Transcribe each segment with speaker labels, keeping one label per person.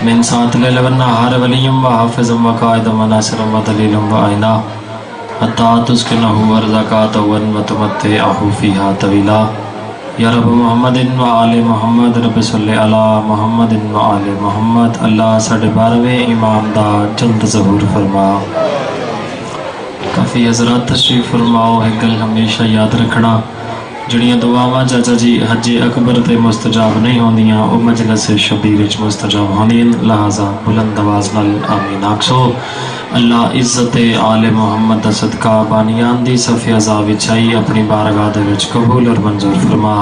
Speaker 1: من ساعة الليل والنهار وليا وحافظا وقائدا وناصرا ودليلا وعينا حتى تسكنه أرضك طوعا وتمتعه فيها طويلا یا رب محمد وآل محمد رب صلی علی محمد وآل محمد اللہ ساڑھے 12ویں امام دا جلد ظہور فرما۔ کافی حضرات تشریف فرماؤ، ایک گل ہمیشہ یاد رکھنا، جڑیاں دعاواں چاچا جی حج اکبر تے مستجاب نہیں ہوندیاں او مجلس شبیر وچ مستجاب ہوندیاں، لہذا بلند آواز نال آمین آکھو۔ اللہ عزت آل محمد دا صدقہ بانیان دی صفی عذاب وچائی اپنی بارگاہ دے وچ قبول اور منظور فرما۔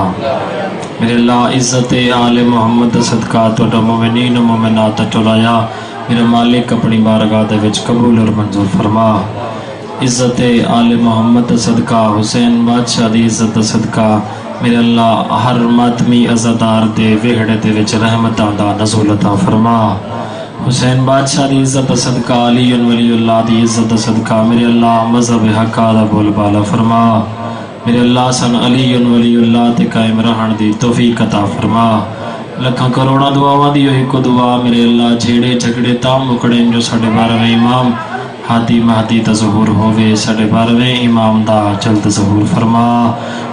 Speaker 1: میرے اللہ عزت آل محمد دا صدقہ توڑا مومنین و مومنات ٹولایا میرے مالک اپنی بارگاہ دے وچ قبول اور منظور فرما۔ عزت آل محمد دا صدقہ حسین بادشاہ دی عزت دا صدقہ میرے اللہ ہر ماتمی عزادار دے وہڑے دے وچ رحمتاں دا نزول عطا فرما۔ حسین بادشاہ دی عزت صدقہ علی ولی اللہ دی عزت صدقہ میرے اللہ مذہب حق دا بول بالا فرما۔ میرے اللہ سن علی ولی اللہ تے قائم رہن دی توفیق عطا فرما۔ لکھاں کروڑا دعاواں دی ہوئی کو دعا میرے اللہ جھیڑے جھگڑے تام مکڑے جو ساڑھے 12ویں امام ہادی مہدی دا ظہور ہوئے، ساڑھے 12ویں امام دا جلد ظہور فرما۔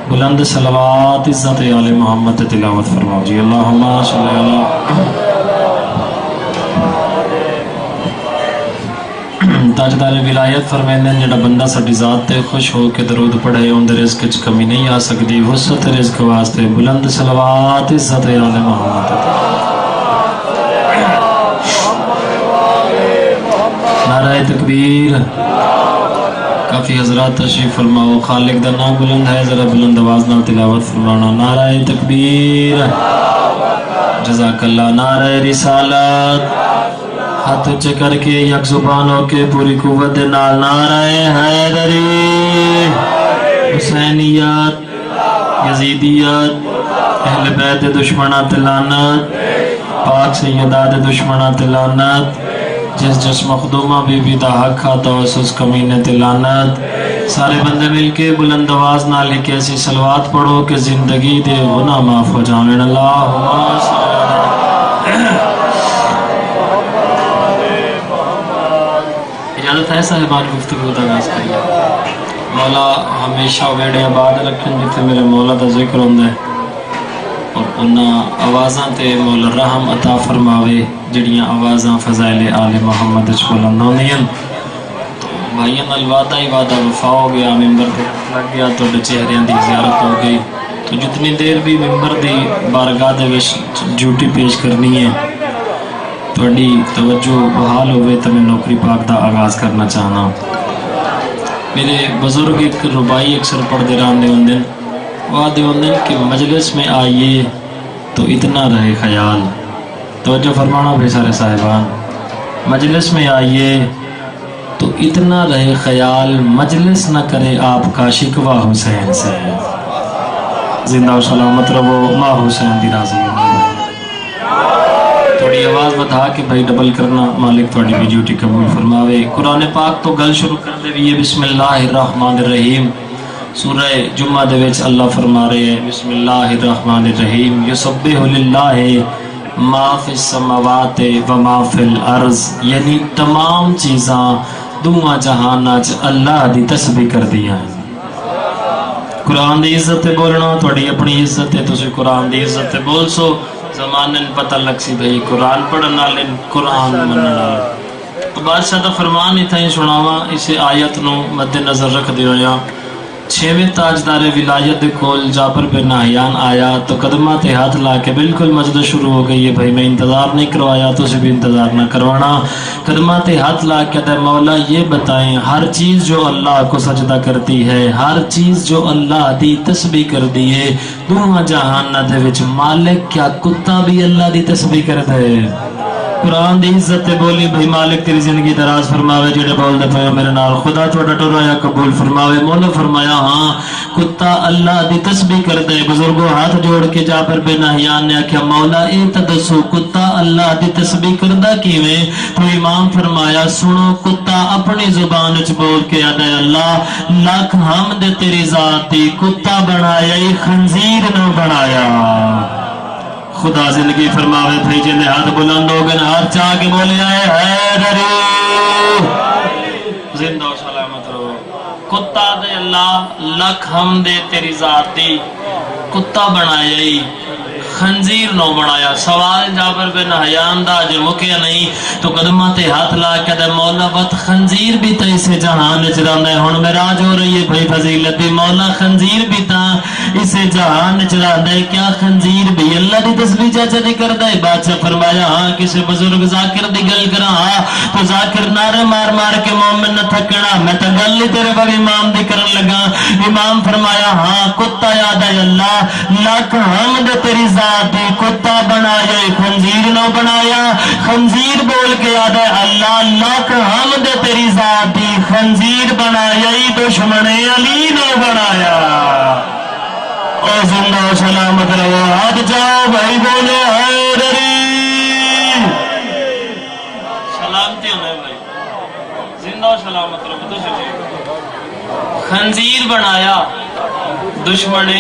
Speaker 1: بلند صلوات عزت آل محمد تلاوت فرما جی اللہم صلی اللہ تاجدار ولایت فرمائندے جڑا بندہ ساڈی ذات تے خوش ہو کے درود پڑھے اون دے رزق وچ کمی نہیں آ سکدی، وسعت رزق واسطے بلند صلوات عزت آل محمد۔ نعرہ تکبیر۔ کافی حضرات تشریف فرماؤ، خالق دا نام بلند ہے، ذرا بلند آواز نال تلاوت فرمانا۔ نعرہ تکبیر، جزاک اللہ۔ نعرہ رسالت، ہاتھ اونچے کر کے یک زبان ہو کے پوری قوت دے نال نعرہ حیدری، حسینیت، یزیدیت، اہل بیت دے دشمناں تے لعنت، پاک سیدہ دے دشمناں تے لعنت، جس جس مخدومہ بی بی دا حق کھاتا اس کمینے تے لعنت۔ سارے بندے مل کے بلند آواز نال ایک ایسی صلوات پڑھو کہ زندگی دے گناہ معاف ہو جاویں۔ اللہم صلی اللہ۔ اجازت ہے صاحبان گفتگو دا آغاز کریے۔ مولا ہمیشہ ویڑے آباد رکھن جتھے میرے مولا دا ذکر ہوندہ ہے اور انہاں آوازاں تے مولا رحم عطا فرماوے جڑیاں آوازاں فضائل آل محمد اچھ بلند ہوندیاں۔ تو بھائیاں نال وعدہ ہی وعدہ وفا ہو گیا، ممبر تے لگ گیا تو چہریاں دی زیارت ہو گئی، تو جتنی دیر بھی ممبر دی بارگاہ دے وچ ڈیوٹی پیش کرنی ہے تھوڑی توجہ بحال ہوئے تو میں نوکری پاک دا آغاز کرنا چاہنا۔ میرے بزرگ ایک ربائی اکثر پڑھ دے راندے ہوندے وہ آدھے ہوندے کہ مجلس میں آئیے تو اتنا رہے خیال۔ توجہ فرمانا بھی سارے صاحبان، مجلس میں آئیے تو اتنا رہے خیال، مجلس نہ کرے آپ کا شکوہ حسین سے۔ زندہ و سلامت رہو، ماں حسین دی راضی ہو۔ تھوڑی آواز بتا کے بھائی ڈبل کرنا، مالک تھوڑی بھی ڈیوٹی قبول فرماوے۔ قرآن پاک تو گل شروع کر دے بھی بسم اللہ الرحمن الرحیم۔ سورہ جمعہ دے وچ اللہ فرما رہے ہیں بسم اللہ الرحمن الرحیم، یسبح للہ ما فی السماوات و ما فی الارض، یعنی تمام چیزاں دونوں جہاناں چ اللہ دی تسبیح کر دیا ہے۔ قرآن دی عزت تے بولنا تھوڑی اپنی عزت ہے، تسی قرآن دی عزت تے بول سو، زمانے پتہ لگ سی بھئی قرآن پڑھن والے قرآن منن والے۔ تو بادشاہ دا فرمان ہی تھا سناواں، اسے آیت نو مد نظر رکھ دے ہویا۔ 6ویں تاجدار ولایت دے کول جابر بن نہیان آیا تو قدمہ تے ہاتھ لا کے بالکل مجلس شروع ہو گئی ہے، بھائی میں انتظار نہیں کروایا تو بھی انتظار نہ کروانا۔ قدمہ تے ہاتھ لا کے دے مولا یہ بتائیں، ہر چیز جو اللہ کو سجدہ کرتی ہے، ہر چیز جو اللہ دی تسبیح کر دی ہے، دونوں جہان دے وچ مالک کیا کتا بھی اللہ دی تسبیح کرتا ہے؟ قرآن دی عزت تے بولی بھائی مالک تیری زندگی دراز فرماوے، جڑے بول دے پئے میرے نال خدا تہاڈا ٹرایا قبول فرماوے۔ مولا فرمایا ہاں کتا اللہ دی تسبیح کردا ہے۔ بزرگوں ہاتھ جوڑ کے جابر بن نہیان نے آکھیا مولا اے تے دسو کتا اللہ دی تسبیح کردا کیویں؟ تو امام فرمایا سنو، کتا اپنی زبان وچ بول کے آدا ہے اللہ لاکھ حمد تیری ذات دی، کتا بنایا خنزیر نہ بنایا، خدا زندگی فرماوے بھائی جن ہاتھ بلند ہو گئے ہاتھ چاہ کے بولے آئے حیدری زندہ و سلامت رہو کتا دے اللہ لکھ ہم دے تیری ذات دی کتا بنایا ہی خنزیر نو بنایا سوال جابر بن حیان دا جو مکیا نہیں تو قدمہ تے ہاتھ لا کے دے مولا بت خنزیر بھی تا اسے جہان چراندہ ہے ہون میراج ہو رہی ہے بھائی فضیلت دی مولا خنزیر بھی تا اسے جہان چراندہ ہے کیا خنزیر بھی اللہ دی تسبیح چاچا دی کردہ ہے بادشاہ فرمایا ہاں کسے بزرگ ذاکر دی گل کرا ہاں تو ذاکر نعرے مار مار کے مومن نہ تھکنا میں تا گل لی تیرے باب امام دی کرن لگا امام فرمایا ہاں کتا یاد ہے اللہ لاکھ حمد تیری دی کتا بنایا خنزیر نو بنایا خنزیر بول کے یاد ہے اللہ لاکھ حمد تیری ذات دی خنزیر بنایا دشمن علی نو بنایا او زندہ و سلامت رہو ہاتھ جاؤ بھائی بولے حیدری سلامتی ہونے بھائی زندہ و سلامت رہو خنزیر بنایا دشمن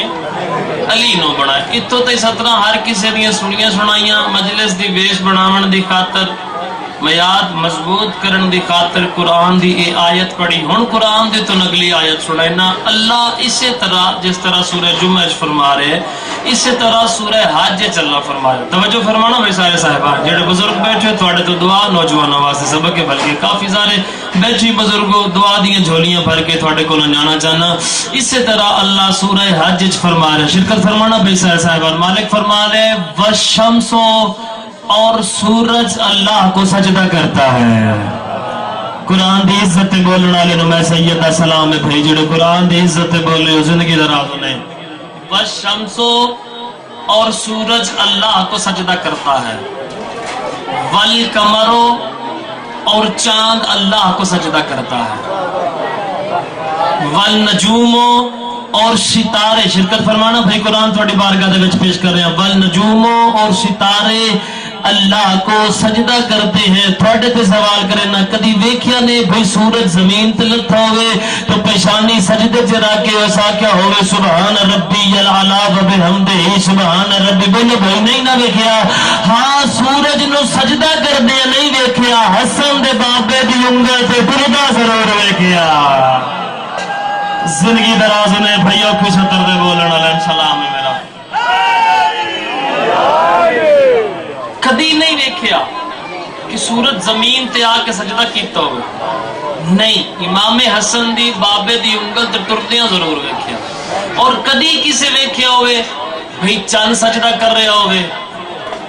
Speaker 1: علی نو بنا اتو تے 17 ہر کسی دیاں سنیاں سنائیاں مجلس دی ویش بناون دی خاطر میاد مضبوط کرن دی خاطر قرآن دی اے آیت پڑھی ہن قرآن دی تو نگلی آیت سنائینا اللہ اسی طرح جس طرح سورہ جمعہ فرما رہے اسی طرح سورہ حج اللہ فرما رہے توجہ فرمانا بھائی سارے صاحبان جڑے بزرگ بیٹھے تھوڑے تو دعا نوجوانوں واسطے سبق کے بلکہ کافی سارے بیٹھی بزرگوں دعا دیاں جھولیاں بھر کے تھوڑے کو جانا چاہنا اسی طرح اللہ سورہ حج فرما رہے شرکت فرمانا بھائی سارے صاحبان مالک فرما رہے والشمسو اور سورج اللہ کو سجدہ کرتا ہے قرآن دی عزت بولنا لے نو میں سیدہ سلام میں بھائی جڑے قرآن دی عزت بولے زندگی دراز انہیں والشمسو اور سورج اللہ کو سجدہ کرتا ہے والقمرو اور چاند اللہ کو سجدہ کرتا ہے والنجومو اور ستارے شرکت فرمانا بھائی قرآن تھوڑی بارگاہ دے وچ پیش کر رہے ہیں والنجومو اور ستارے اللہ کو سجدہ کرتے ہیں تھوڑے تے سوال کریں نہ کدی ویکھیا نے بھئی سورج زمین تے لتھا ہوئے تو پیشانی سجدے چرا کے ایسا کیا ہوئے سبحان ربی العلا و بحمدہ سبحان ربی بولے بھائی نہیں نہ ویکھیا ہاں سورج نو سجدہ کر دے نہیں ویکھیا حسن دے بابے دی انگل تے دردا ضرور ویکھیا زندگی دراز نے بھائیوں کی سطر دے بولن علیہ السلام ہے میرا کدی نہیں دیکھیا کہ سورج زمین تے آ کے سجدہ کیتا ہوئے نہیں امام حسن دی بابے دی انگل تے ٹردیاں ضرور دیکھیا اور کدی کسے دیکھیا ہوئے بھئی چاند سجدہ کر رہے ہوئے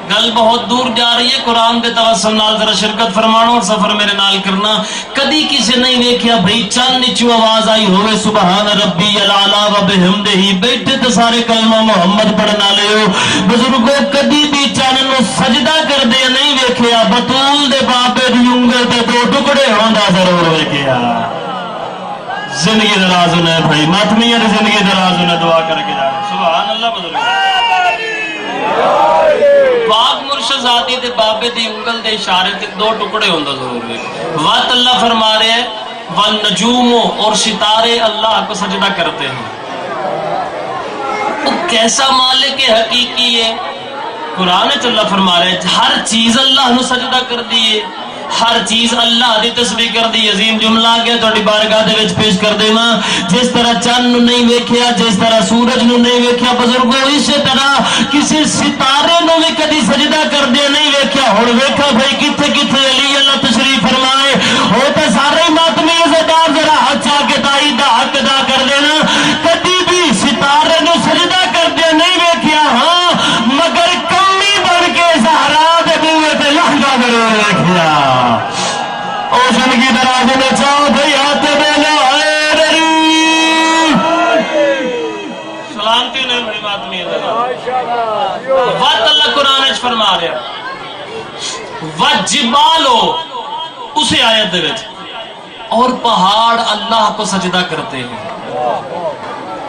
Speaker 1: گل بہت دور جا رہی ہے قرآن دے توسل نال ذرا شرکت فرمانا اور سفر میرے نال کرنا کدی کسی نہیں دیکھیا بھئی چند نیچو آواز آئی ہوئے سبحان ربی العلا و بحمدہ بیٹھے تو سارے کلمہ محمد پڑھنا لے ہو بزرگوں کدی بھی چند نو سجدہ کر دے نہیں دیکھیا بطول دے باپے دی انگل تے دو ٹکڑے ہوندہ ضرور دیکھیا زندگی دراز انہیں بھائی ماتمیہ نے زندگی دراز انہیں دعا کر کے جانا سبحان اللہ بزرگ پاک مرشد ذاتی دے بابے دی انگل دے اشارے تے دو ٹکڑے ہوندہ ضرور ہے وقت اللہ فرما رہے ہیں والنجوموں اور ستارے اللہ کو سجدہ کرتے ہیں وہ کیسا مالک حقیقی ہے قرآن چ اللہ فرما رہے ہیں ہر چیز اللہ نو سجدہ کر دیئے ہر چیز اللہ دی تسبیح کر دی عظیم جملہ گیا توڑی بارگاہ دے وچ پیش کر دے ماں جس طرح چند نو نہیں ویکھیا جس طرح سورج نو نہیں ویکھیا بزرگوں اسی طرح کسی ستارے نو بھی کدی سجدہ کر دے نہیں ویکھیا ہن ویکھا بھائی کتھے کتھے علی اللہ تشریف فرمائے ہو تے سارے ماتمی عزتدار ذرا ہاتھ چا کے تائید دا حق ادا کر دینا کدی بھی ستارے نو سجدہ کر دے نہیں ویکھیا ہاں مگر کمی بن کے زہرا دے بوئے تے لہنگا ضرور ویکھیا او زندگی دراز میں چاہو بھئی ہاتھ بیلا حیدری سلامتی نے بڑی بات میں وقت اللہ قرآن اچھ فرما رہا وَجِبَالُ اسے آیت دے وچ اور پہاڑ اللہ کو سجدہ کرتے ہیں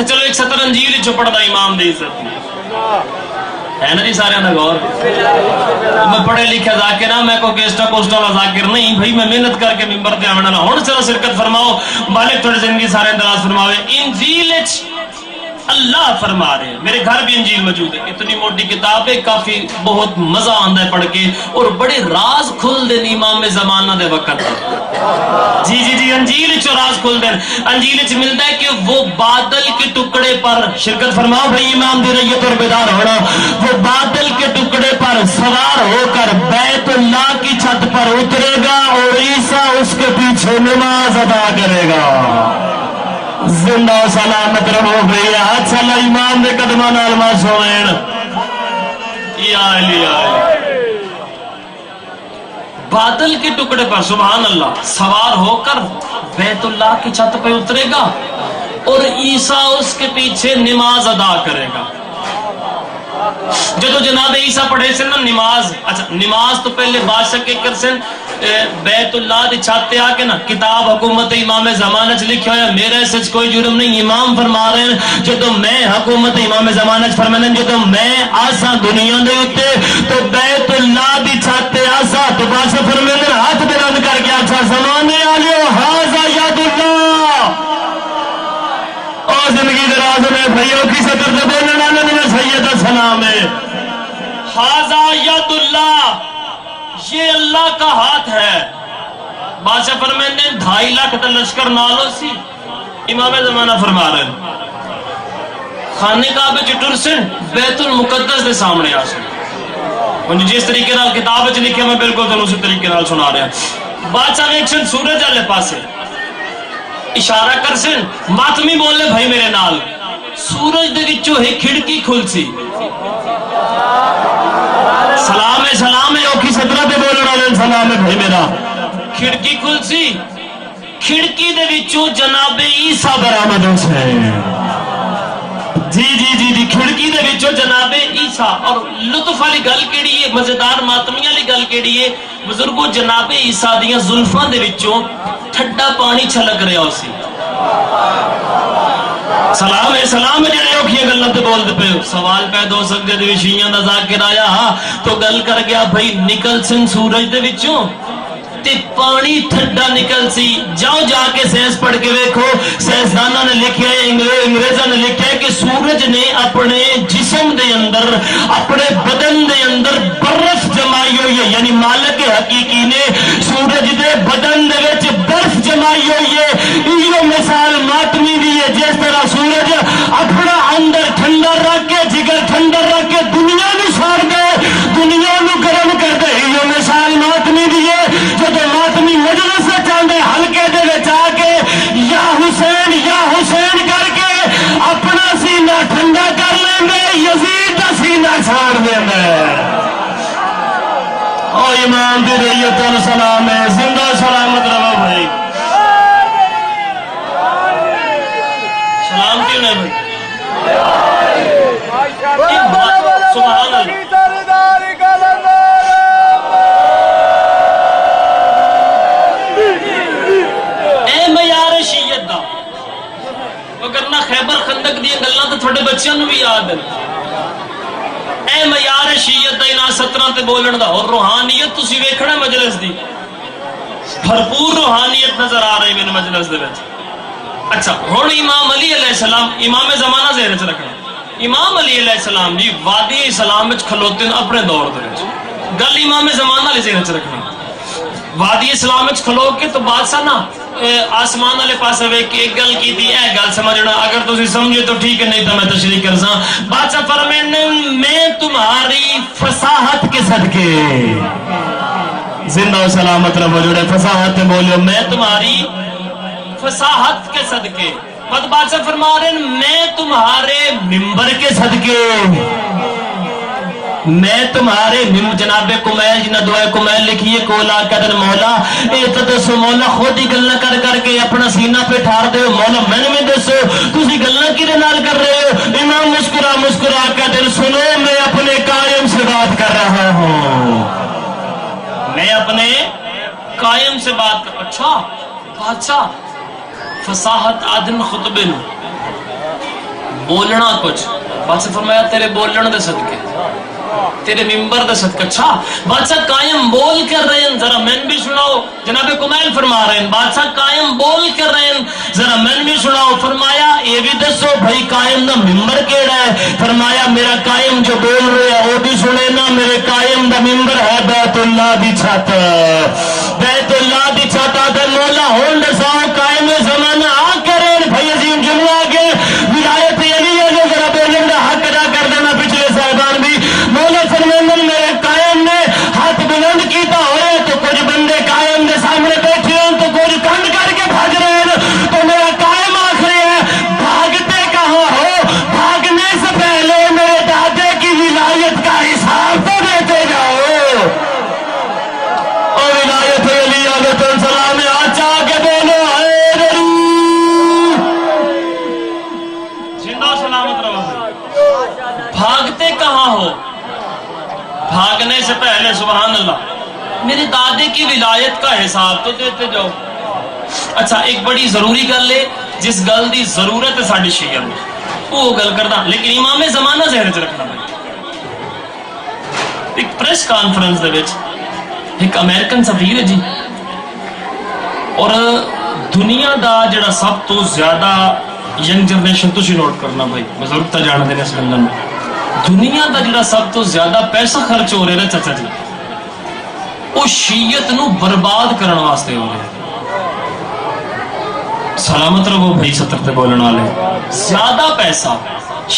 Speaker 1: اچھا چلو ایک سطر انجیل چ پڑھدا امام دی عزت ہے نا جی سارے دا غور میں پڑھے لکھے ذاکر نہ میں کوئی کیسٹا کوسٹا والا ذاکر نہیں بھائی میں محنت کر کے منبر تے آونا ہن چلو شرکت فرماؤ مالک تھوڑی زندگی سارے اندراز فرماوے انجیل اللہ فرما رہے ہیں میرے گھر بھی انجیل موجود ہے اتنی موٹی کتاب ہے کافی بہت مزہ آندا ہے پڑھ کے اور بڑے راز کھل دے امام زمانہ دے وقت جی جی جی انجیل چ راز کھل دے انجیل چ ملتا ہے کہ وہ بادل کے ٹکڑے پر شرکت فرماؤ بھائی امام دی ریت اور بیدار ہونا وہ بادل کے ٹکڑے پر سوار ہو کر بیت اللہ کی چھت پر اترے گا اور عیسیٰ اس کے پیچھے نماز ادا کرے گا زندہ و سلامت رہو بھئی ہاتھ سالا امام دے قدمہ نالما سوئین یا علی بادل کے ٹکڑے پر سبحان اللہ سوار ہو کر بیت اللہ کی چھت پہ اترے گا اور عیسیٰ اس کے پیچھے نماز ادا کرے گا جدو جناب عیسیٰ پڑھے سے نا نماز اچھا نماز تو پہلے بادشاہ کے کر سے بیت اللہ دی چھاتے آکے نا کتاب حکومت امام زمانہ چ لکھا ہے میرے سچ کوئی جرم نہیں امام فرما رہے ہیں جدو میں حکومت امام زمانہ چ فرمانے جدو میں آسا دنیا دے ہوتے تو بیت اللہ دی چھاتے آسا تو بادشاہ فرمانے ہاتھ بلند کر کے اچھا زمانے آلیو حاضر یاد اللہ اور زندگی دراز میں بھائیوں کی صدر سے بولنے والے میں سید السلام ہے حاضر یاد اللہ یہ اللہ کا ہاتھ ہے بادشاہ فرمانے 2.5 لاکھ تا لشکر نالو سی امام زمانہ فرما رہے ہیں خانے کعبے چٹر سے بیت المقدس دے سامنے آسن جس طریقے نال کتاب چ لکھے میں بالکل تو اسی طریقے نال سنا رہا ہیں بادشاہ ویکھن سورج والے پاسے اشارہ کر سن ماتمی بولے بھائی میرے نال سورج دے وچوں ایک کھڑکی کھل سی سلام ہے اوکی صدرہ دے بولنے والے سلام ہے بھائی میرا کھڑکی کھل سی کھڑکی دے وچوں جناب عیسیٰ برآمد ہو سے جی جی جی جی کھڑکی دے وچوں جناب عیسیٰ اور لطف والی گل کیڑی ہے مزیدار ماتمی والی گل کیڑی ہے بزرگوں جناب عیسیٰ دیاں زلفاں دے وچوں ٹھڈا پانی چھلک رہا ہو سی سلام ہے جڑے اوکھیاں گلاں تے بول دے پے سوال پیدا ہو سکدے تے وشیاں دا ذاکر آیا تو گل کر گیا بھائی نکل سن سورج دے وچوں تے پانی ٹھڈا نکل سی جاؤ جا کے سائنس پڑھ کے دیکھو سائنسدانوں نے لکھا ہے انگریزاں نے لکھا ہے کہ سورج نے اپنے جسم دے اندر اپنے بدن دے اندر برف جمائی ہوئی ہے یعنی مالک حقیقی نے سورج دے بدن دے وچ برف جمائی ہوئی ہے یہ مثال ماتمی دی ہے جس طرح سورج اپنا اندر ٹھنڈا رکھ کے جگر ٹھنڈا رکھ کے دنیا نو ساڑ دے دنیا نو گرم کر دے یہ مثال ماتمی دی ہے جب ماتمی مجلس سے چاندے ہلکے دے وچ آ کے یا حسین کر کے اپنا سینہ ٹھنڈا کر لیں گے یزید دا سینہ چھاڑ دیں گے او امام دی ریت السلام ہے زندہ سلامت رہو بھائی سلام کیوں نہیں بھائی سبحان اللہ کرنا خیبر خندق دی گلاں تے تھوڑے بچیاں نو بھی یاد ہے اے معیار شیعت دا انہاں 17 تے بولن دا اور روحانیت تسی ویکھنا مجلس دی بھرپور روحانیت نظر آ رہی میں مجلس دے وچ اچھا ہن امام علی علیہ السلام امام زمانہ ذہن وچ رکھنا امام علی علیہ السلام جی وادی اسلام وچ کھلوتے اپنے دور دے وچ گل امام زمانہ علی ذہن وچ رکھنا وادی اسلام وچ کھلو کے تو بادشاہ نا آسمان والے پاس ہوئے کہ ایک گل کی تھی اے گل سمجھنا اگر تسی سمجھے تو ٹھیک ہے نہیں تو میں تشریح کرساں بادشاہ فرمانے میں تمہاری فصاحت کے صدقے زندہ و سلامت رہو جڑے فصاحت بولو میں تمہاری فصاحت کے صدقے بعد بادشاہ فرما رہے میں تمہارے منبر کے صدقے میں تمہارے جناب کمیل جنہ دعائے کمیل لکھیے کولا قدر مولا اے تدسو مولا خود ہی گلنا کر کے اپنا سینہ پہ ٹھار دے مولا میں نے دسو تسی گلنا کیرے نال کر رہے ہو امام مسکرا قدر سنو میں اپنے قائم سے بات کر رہا ہوں میں اپنے قائم سے بات کر اچھا بادشاہ فصاحت آدم خطبے بولنا کچھ، بادشاہ فرمایا تیرے بولن دے صدقے، تیرے ممبر دے صدقے. اچھا بادشاہ قائم بول کر رہے ہیں، ذرا میں بھی سناؤ. جناب کمیل فرما رہے ہیں بادشاہ قائم بول کر رہے ہیں، ذرا میں بھی سناؤ. فرمایا یہ بھی دسو بھائی قائم دا ممبر کیڑا ہے؟ فرمایا میرا قائم جو بول رہے ہیں وہ بھی سنے نا. میرے قائم دا ممبر ہے بیت اللہ دی چھت، بیت اللہ دی چھت. اگر مولا ہون دساؤ قائم زمانہ آ کرے بھائی عظیم جملہ کے ولایت علی ہے جو ذرا بولن دا حق ادا کر دینا. پچھلے صاحبان بھی مولا فرماندن میرے قائم نے ہاتھ بلند کیتا ہوئے تو کچھ بندے قائم دے سامنے بیٹھے ہیں تو کچھ کنڈ کر کے بھاگ رہے ہیں. تو میرا قائم آخر ہے بھاگتے کہاں ہو؟ بھاگنے سے پہلے میرے دادے کی ولایت کا حساب تو دیتے جاؤ. اور ولایت علی علیہ السلام نے آچا کے بولو حیدری زندہ سلامت رہو. بھاگتے کہاں ہو؟ بھاگنے سے پہلے سبحان اللہ میرے دادے کی ولایت کا حساب تو دیتے جاؤ. اچھا ایک بڑی ضروری گل ہے جس گل دی ضرورت ہے ساڈی شیعہ میں وہ گل کرنا، لیکن امام زمانہ ذہن چ رکھنا. ایک پریس کانفرنس دے وچ ایک امریکن سفیر ہے جی، اور دنیا دا جڑا سب تو زیادہ ینگ جنریشن تسی نوٹ کرنا بھائی بزرگ تا جان دے اس گلاں میں، دنیا دا جڑا سب تو زیادہ پیسہ خرچ ہو رہا ہے چچا جی وہ شیعت نو برباد کرن واسطے ہو رہا ہے. سلامت رہو بھائی سطر تے بولن والے، زیادہ پیسہ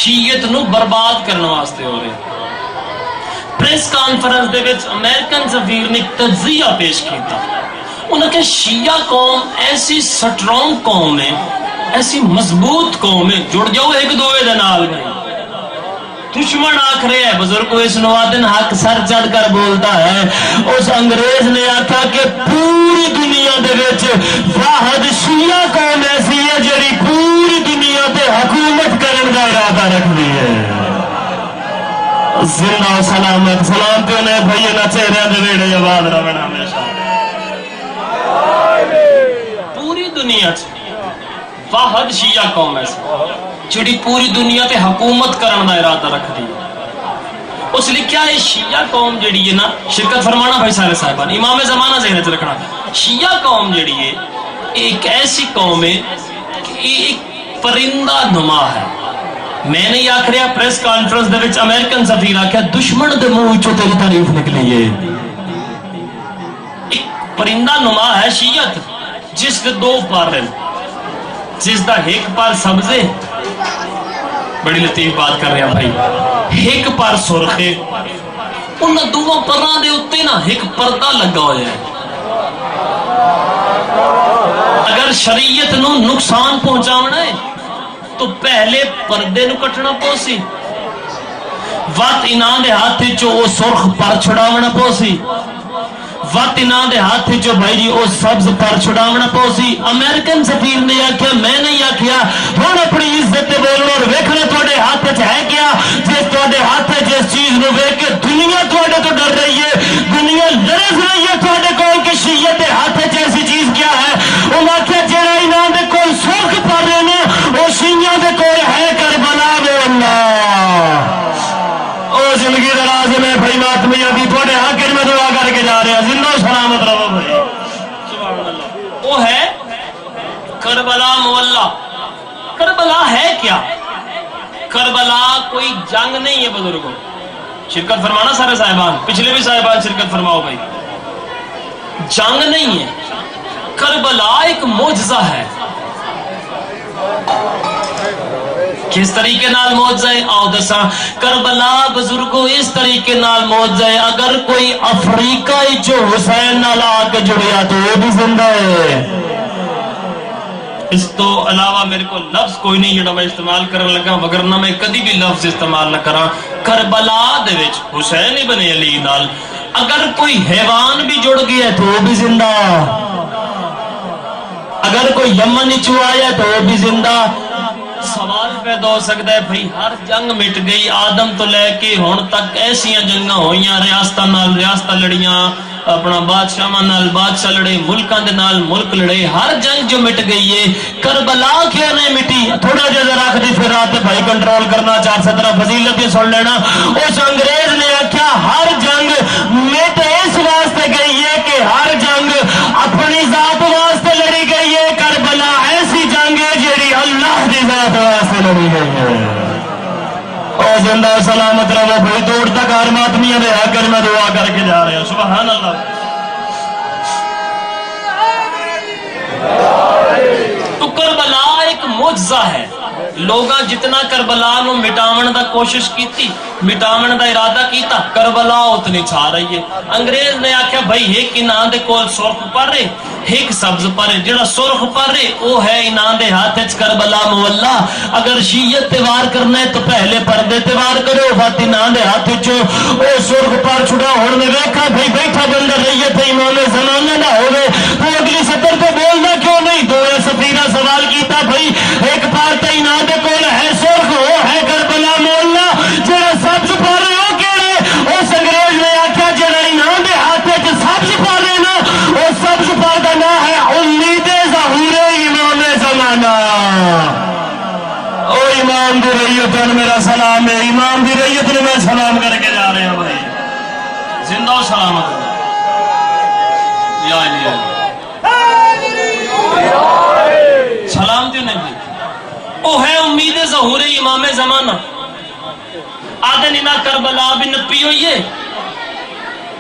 Speaker 1: شیعت نو برباد کرن واسطے ہو رہا ہے. پریس کانفرنس دے وچ امریکن سفیر نے تجزیہ پیش کیتا. انہوں نے کہ شیعہ قوم ایسی سٹرونگ قوم ہے، ایسی مضبوط قوم ہے، جڑ جاؤ ایک دوے دے نال بھائی. دشمن آکھ رہے ہیں بزرگ اس نوادن حق سر چڑھ کر بولتا ہے. اس انگریز نے آکھا کہ پوری دنیا دے وچ واحد شیعہ قوم ایسی ہے جڑی پوری دنیا تے حکومت کرن دا ارادہ رکھدی ہے. زندہ سلامت سلام تے نے بھائی نہ چہرے دے ویڑے آباد رہن ہمیشہ. پوری دنیا چ واحد شیعہ قوم ایسی جڑی پوری دنیا تے حکومت کرن دا ارادہ رکھدی ہے. اس لکھیا ہے شیعہ قوم جڑی ہے نا، شرکت فرمانا بھائی سارے صاحبان امام زمانہ ذہن وچ رکھنا، شیعہ قوم جڑی ہے ایک ایسی قوم ہے کہ ایک پرندہ نما ہے. میں نہیں آکھ رہا، پریس کانفرنس دے وچ امریکن سفیر آکھیا دشمن دے منہ وچوں تیری تعریف نکلی ہے. ایک پرندہ نما ہے شیعت جس دے دو پر ہیں، جس دا ایک پر سبز ہے، بڑی لطیف بات کر رہے ہیں بھائی، ایک پر سرخ ہے، ان دو پراں دے اوتے نا ایک پردہ لگا ہوا ہے. اگر شریعت نو نقصان پہنچاونا ہے تو پہلے پردے نو کٹنا پوسی، وقت انہاں دے ہاتھ چو وہ سرخ پر چھڑاونا پوسی، وقت انہاں دے ہاتھ چو بھائی جی وہ سبز پر چھڑاونا پوسی. امریکن سفیر نے آکھیا میں نہیں آکھیا ہن اپنی عزت تے بولو اور ویکھنا تواڈے ہاتھ وچ ہے کیا. جس تواڈے ہاتھ وچ جس چیز نو ویکھ کے دنیا تواڈے تو ڈر رہی ہے، دنیا لرز رہی ہے تواڈے کول کہ شیعت دے ہاتھ وچ ایسی چیز کیا ہے. انہاں آکھیا جڑا انہاں دے کول سرخ پر ہے نا وہ شیعہ دے کول ہے کربلا دے اللہ. او زندگی دراز میں بھائی ماتمیاں دی تواڈے حق میں دعا کر کے جا رہے ہیں. زندہ سلامت رہو بھائی سبحان اللہ. وہ ہے کربلا مولا. کربلا ہے کیا؟ کربلا کوئی جنگ نہیں ہے بزرگوں، شرکت فرمانا سارے صاحبان، پچھلے بھی صاحبان شرکت فرماؤ بھائی. جنگ نہیں ہے، کربلا ایک معجزہ ہے. کس طریقے نال معجزہ ہے آؤ دساں. کربلا بزرگوں اس طریقے نال معجزہ ہے، اگر کوئی افریقہ جو حسین نال آ کے جڑیا تو وہ بھی زندہ ہے. اس تو علاوہ میرے کو لفظ کوئی نہیں جڑا میں استعمال کرنے لگا، وگرنہ میں کدی بھی لفظ استعمال نہ کراں. کربلا دے وچ حسین ابن علی نال اگر کوئی حیوان بھی جڑ گیا تو وہ بھی زندہ، اگر کوئی یمن چو آیا تو وہ بھی زندہ. سوال پیدا ہو سکتا ہے بھائی ہر جنگ مٹ گئی، آدم تو لے کے ہن تک ایسیاں جنگاں ہوئیاں، ریاستاں نال ریاستاں لڑیاں، اپنا بادشاہ نال بادشاہ لڑے، ملکاں دے نال ملک لڑے، ہر جنگ جو مٹ گئی ہے، کربلا کیوں نہیں مٹی؟ تھوڑا جا ذرا رکھ پھر رات بھائی کنٹرول کرنا 417 فضیلت ہی سن لینا۔ اس انگریز نے آخیا ہر جنگ مٹ اس واسطے گئی ہے کہ ہر جنگ اپنی ذات واسطے لڑی گئی ہے، کربلا ایسی جنگ ہے جیڑی اللہ کی ذات واسطے لڑی گئی ہے۔ اور زندہ سلامت رہو بھائی، دوڑ تک ہر ماتمیاں دے آ کر میں دعا کر کے جا رہے ہیں۔ سبحان اللہ۔ تو کربلا ایک معجزہ ہے۔ لوگاں جتنا کربلا نو مٹاون دا کوشش کیتی، مٹاون دا ارادہ کیتا، کربلا اتنی چھا رہی ہے۔ انگریز نے آکھیا بھائی ایک انہاں دے کول سرخ پر ہے، ایک سبز پر ہے، جڑا سرخ پر ہے وہ ہے انہاں دے ہاتھ وچ کربلا مولا۔ اگر شیعت تے وار کرنا ہے تو پہلے پردے تے وار کرو، فات انہاں دے ہاتھ وچوں او سرخ پر چھڑا ہن میں ویکھا بھائی بیٹھا بندہ ریت امام زمانہ نہ ہوے تو اگلی سطر تے بولنا کیوں نہیں؟ دو سفیرہ سوال کیتا بھائی ایک پار تے انہاں دے کول ہے سرخ، وہ ہے کربلا مولا، جڑا سبز پر ہے وہ کیڑے؟ اس انگریز نے آکھیا جڑا انہاں دے ہاتھ وچ سبز پر ہے نا، وہ سبز پر دا نام ہے امید ظہور امام زمانہ۔ او امام دی ریت میرا سلام ہے، امام دی ریت نے میں سلام کر کے جا رہے ہیں بھائی، زندہ و سلامت یا علی سلامتی نہیں بھائی۔ وہ ہے امید ظہور امام زمانہ۔ آدھن انہا کربلا بھی نپی ہوئی ہے،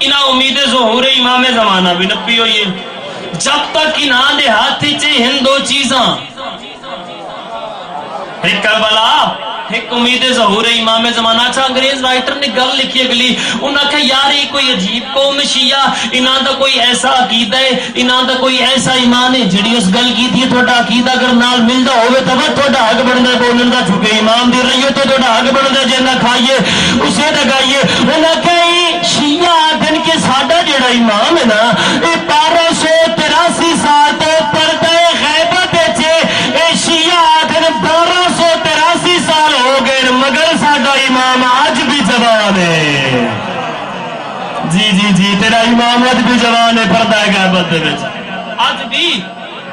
Speaker 1: انہا امید ظہور امام زمانہ بھی نپی ہوئی ہے۔ جب تک انہاں دے ہاتھی چے ہن دو چیزاں، ایک کربلا ایک امید ظہور امام زمانہ۔ اچھا انگریز رائٹر نے گل لکھی اگلی، انہاں کہا یار یہ کوئی عجیب قوم شیعہ، انہاں دا کوئی ایسا عقیدہ ہے، انہاں دا کوئی ایسا ایمان ہے جڑی اس گل کی تھی تھوڑا عقیدہ اگر نال ملدا ہوئے تو تھوڑا حق بندا بولن دا، چونکہ امام دی رہی تو تھوڑا حق بندا جے نہ کھائیے اسے تے گائیے۔ انہاں کہا شیعہ دن کے ساڈا جڑا امام ہے نا یہ 1283 سال تو پردہ غیبت وچ اے شیعہ دن 1283 سال ہو گئے مگر ساڈا امام آج بھی جوان ہے۔ جی جی جی تیرا امام آج بھی جوان ہے، پردہ غیبت دے وچ آج بھی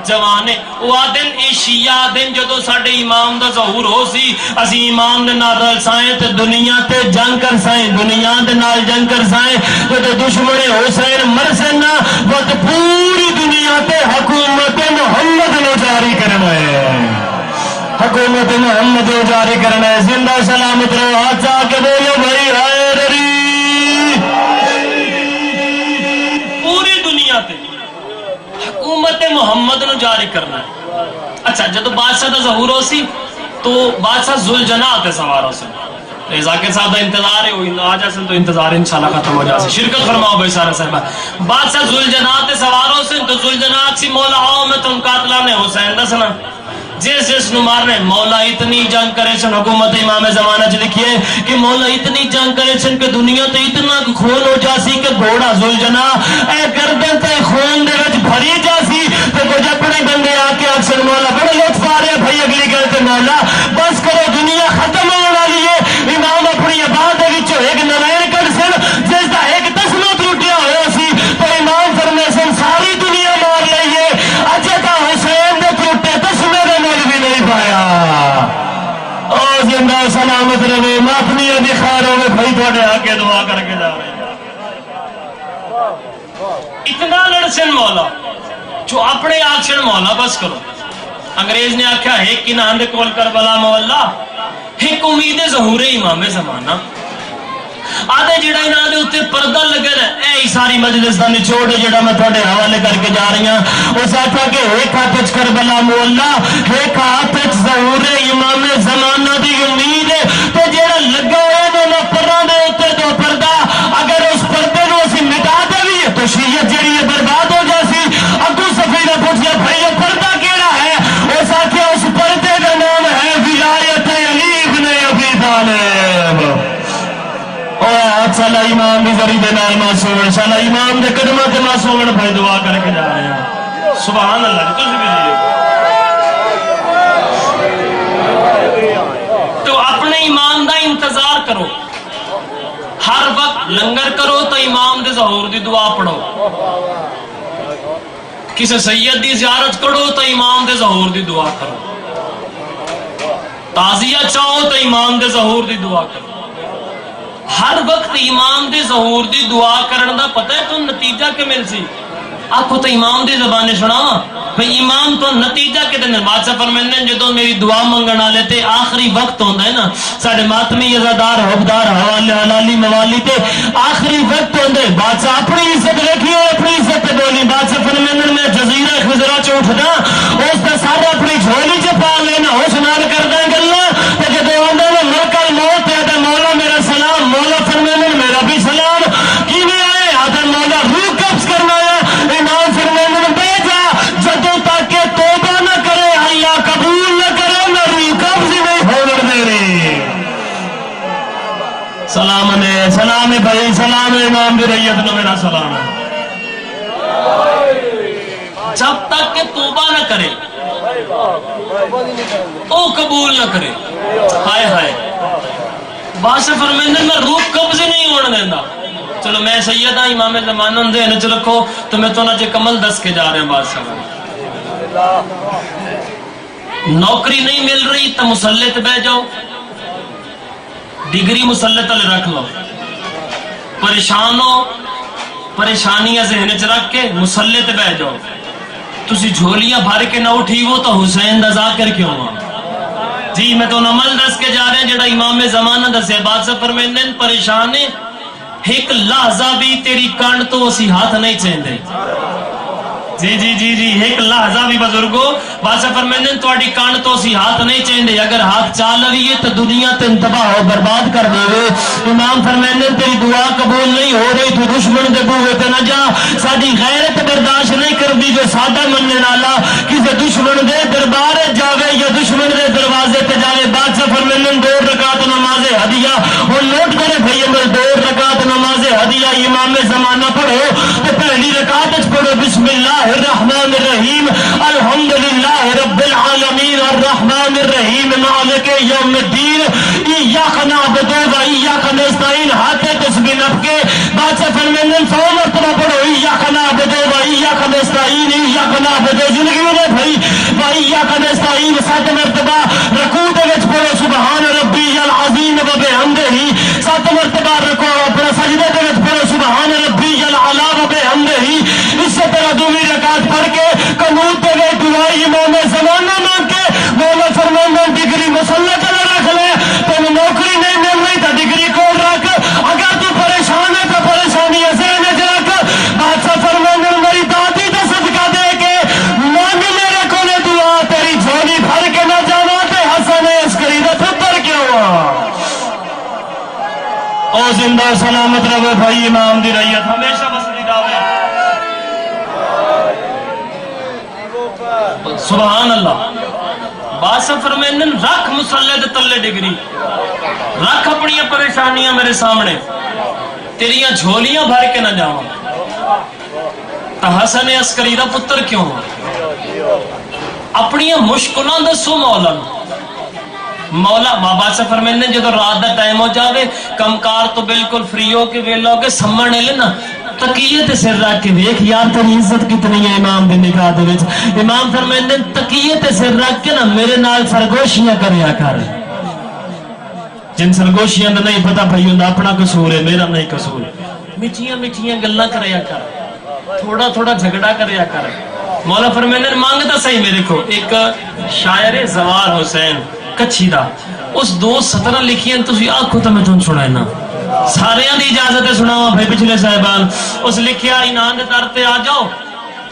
Speaker 1: جوان ہے۔ وہ آدن اے شیعہ دن جدو ساڈے امام دا ظہور ہو سی اسی امام دے نال رل سائیں تے دنیا تے جنگ کر سائیں، دنیا دے نال جنگ کر سائیں، جدو دشمن حسین مرسن نا وقت پوری دنیا تے حکومت محمد نو جاری کرنا ہے، حکومت محمد نو جاری کرنا ہے۔ زندہ سلامت رہو، ہاتھ آ کے بولو بھائی حیدری، پوری دنیا تے حکومت محمد نو جاری کرنا ہے۔ اچھا جدو بادشاہ دا ظہور ہو سی تو بادشاہ ذوالجناح تے سوار ہو سی، ذاکر صاحب دا انتظار ہے، وہ آ جاسن تو انتظار انشاءاللہ ختم ہو جاسے۔ شرکت فرماؤ بھائی سارا صاحبہ، بادشاہ ذوالجناح تے سوار ہو سی تو ذوالجناح سی مولا آؤ میں تم قاتلہ نے حسین دسنا جس جس نو مارنے۔ مولا اتنی جنگ کرے سن، حکومت امام زمانہ چ لکھیے کہ مولا اتنی جنگ کرے سن کہ دنیا تے اتنا خون ہو جاسی کہ گھوڑا ذوالجناح اے گردن تے خون دے وچ بھری جاسی تے کچھ اپنے بندے آ کے اکثر مولا بڑے لطف آ رہے بھائی اگلی گل تے مولا بس کرو دنیا ختم ہونے والی ہے۔ امام اپنی آباد دے وچوں ایک نوین کر سن جس دا ایک تسمہ ٹوٹیا ہوا سی تو امام فرمے سن ساری دنیا مار لئیے، اجے تا حسین دے ٹوٹے تسمے دے مل بھی نہیں پایا۔ اور زندہ سلامت رہے، ماتمی دی خیر ہوئے بھائی تھوڑے آگے دعا کر کے جا رہے ہیں۔ اتنا لڑسن مولا جو اپنے آکشن مولا بس کرو۔ انگریز نے آکھا ایک کی ناندے کول کربلا مولا، ایک امید ظہور امام زمانہ۔ آدھے جڑا انہاں دے اوتے پردہ لگے نا اے ساری مجلس دا نچوڑ جڑا میں تھوڑے حوالے کر کے جا رہی ہوں۔ اس آکھا کہ ایک ہاتھ وچ کربلا مولا، ایک ہاتھ وچ ظہور امام زمانہ دی امید ہے تے جڑا لگا ہوئے نا پراں دے اوتے تو پردہ اگر اس پردے نو اسی مٹا دے وی تو شریعت جڑی ہے برباد ہو جاسی۔ اگوں سفیر پوچھیا بھائی یہ پردہ کیڑا ہے؟ اس آکھا اس پردے دا نام ہے ولایت علی ابن ابی طالب۔ شالا امام دی ذریعے دے نال معصوم، شالا امام دے قدماں تے معصوم بھائی دعا کر کے جا رہے ہیں۔ سبحان اللہ جی، تسی بھی تو اپنے ایمان دا انتظار کرو، ہر وقت لنگر کرو تو امام دے ظہور دی دعا پڑھو، کسی سید دی زیارت کرو تو امام دے ظہور دی دعا کرو، تعزیہ چاہو تو امام دے ظہور دی دعا کرو۔ ہر وقت امام دے ظہور دی دعا کرن دا پتہ ہے تو نتیجہ کے مل سی؟ آخو تو امام دی زبانے سنا بھئی امام تو نتیجہ کے دن بادشاہ فرماندے جدوں میری دعا منگن والے تے آخری وقت ہوندا ہے نا، ساڈے ماتمی عزادار حبدار حوالے حلالی موالی تے آخری وقت ہوندے بادشاہ اپنی عزت رکھی ہوئے اپنی عزت تے بولی۔ بادشاہ فرماندے میں جزیرہ خضرا چ اٹھدا اس تے سارے اپنی جھولی چ پا لینا اس نال کردا گلاں تے جدوں آندا ہے ملکل موت ہے تے مولا میرا سلام، مولا فرماندے میرا بھی سلام، کیویں آئے آدھر مولا روح قبض کرنا ہے۔ امام فرماندے بے جا جدوں تک کہ توبہ نہ کرے اللہ قبول نہ کرے میں روح قبض نہیں ہونے دے رہی۔ سلام ہے سلام ہے بھائی، سلام ہے امام دی ریت نو میرا سلام ہے۔ جب تک کہ توبہ نہ کرے او قبول نہ کرے، ہائے ہائے بادشاہ فرماندے میں روح قبض نہیں ہونے دیندا۔ چلو میں سید ہاں امام زمانہ ذہن چ رکھو تو میں تو نہ کمل دس کے جا رہے ہیں بادشاہ۔ نوکری نہیں مل رہی تو مسلح تے بیٹھ جاؤ، ڈگری مسلح تلے رکھ لو، پریشان ہو پریشانیاں ذہن چ رکھ کے مسلح تے بیٹھ جاؤ۔ تسی جھولیاں بھر کے نہ اٹھی ہو تو حسین دا ذاکر کیوں ہوا؟ جی میں تو عمل دس کے جا رہے ہیں جڑا امام زمانہ دسے۔ بادشاہ فرماندے پریشان ہے ایک لحظہ بھی تیری کان تو اسی ہاتھ نہیں چیندے۔ جی جی جی جی ایک لحظہ بھی بزرگو بادشاہ فرماندے تواڈی کان تو اسی ہاتھ نہیں چیندے، اگر ہاتھ چا لویے تو دنیا تے تباہ و برباد کر دے گے۔ امام فرماندے تیری دعا قبول نہیں ہو رہی تو دشمن دے بوئے تے نہ جا، ساڈی غیرت برداشت نہیں کردی جو ساڈا مننے والا کسے دشمن دے دربار جاوے یا دشمن دے دروازے تے جاوے۔ بادشاہ فرماندے 2 رکعت نماز ہدیہ، اور نوٹ کرے بھائی عمر 2 رکعت نماز ہدیہ امام زمانہ پڑھو تو پہلی رکعت پڑھو بسم اللہ الرحمن الرحیم الحمدللہ رب العالمین الرحمن الرحیم مالک یوم الدین ایاک نعبد و ایاک نستعین، ہاتھ تسبیح نپ کے بادشاہ فرماندے 100 مرتبہ پڑھو ایاک نعبد و ایاک نستعین ایاک نعبد، زندگی میں بھائی و ایاک نستعین 7 مرتبہ رکوع دے وچ پڑھو سبحان ربی العظیم و بحمدہ، 7 مرتبہ رکوع اپنا سجدے دے وچ پڑھو سبحان ربی الاعلی و بحمدہ۔ اسی طرح دوسری رکعت پڑھ کے قنوت دے گئے دعائی امام زمانہ مانگ کے مولا فرماندے ڈگری مسلح چلا رکھ لے، تینوں نوکری نہیں مل رہی تو ڈگری کول رکھ، اگر تو پریشان ہے تو پریشانی ذہن وچ رکھ۔ بادشاہ فرماندے میری دادی دا صدقہ دے کے مانگ میرے کول دعا، تیری جھولی بھر کے نہ جاواں تے حسن عسکری دا پتر کیوں ہوا۔ او زندہ سلامت رہے بھائی، امام دی ریت ہمیشہ بسری رہے۔ سبحان اللہ۔ بادشاہ فرماندے رکھ مسلح دے تلے ڈگری، رکھ اپنی پریشانیاں میرے سامنے، تیریاں جھولیاں بھر کے نہ جاواں تا حسن عسکری دا پتر کیوں ہوا۔ اپنی مشکلاں دسو مولا نو۔ مولا بادشاہ فرماندے جدو رات دا ٹائم ہو جاوے کم کار تو بالکل فری ہو کے ویلا ہو کے سمنے لے نا تکیے تے سر رکھ کے ویکھ یار تیری عزت کتنی ہے امام دی نگاہ دے وچ۔ امام فرماندے تکیے تے سر رکھ کے نا میرے نال سرگوشیاں کریا کر، جن سرگوشیاں دا نہیں پتہ بھائی ہوندا اپنا قصور ہے میرا نہیں قصور، میٹھیاں میٹھیاں گلاں کریا کر، تھوڑا تھوڑا جھگڑا کریا کر۔ مولا فرماندے مانگدا صحیح میرے کو۔ ایک شاعر زوار حسین کچھی دا اس 2 سطرہ لکھیاں تسی آنکھوں تو میں تم سنائنا سارے دی اجازت سناواں بھائی پچھلے صاحبان۔ اس لکھیا اینان دے در تے آ جاؤ،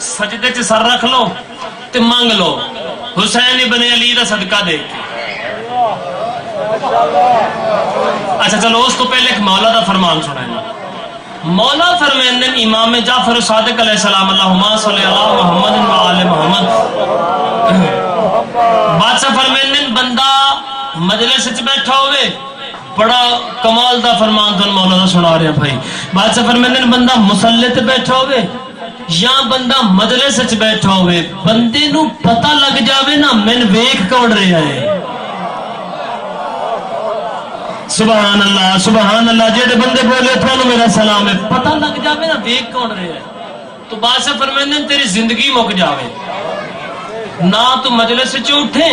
Speaker 1: سجدے چ سر رکھ لو تے مانگ لو حسین ابن علی دا صدقہ دے کے۔ اچھا چلو اس کو پہلے ایک مولا دا فرمان سنائنا۔ مولا فرماندے امام جعفر صادق علیہ السلام اللہم صلی اللہ محمد و آل محمد۔ بادشاہ فرماندے بندہ مجلس وچ بیٹھا ہوئے، بڑا کمال دا فرمان تن مولا دا سنا رہا بھائی۔ بادشاہ فرماندے بندہ مصلی تے بیٹھا ہوئے یا بندہ مجلس وچ بیٹھا ہوئے، بندے نو پتہ لگ جاوے نا میں ویکھ کون رہا ہے۔ سبحان اللہ جڑے بندے بولے تھانوں میرا سلام ہے پتہ لگ جاوے نا دیکھ کون رہے ہے تو بادشاہ فرماندے تیری زندگی مک جاوے نہ تو مجلس سے اٹھے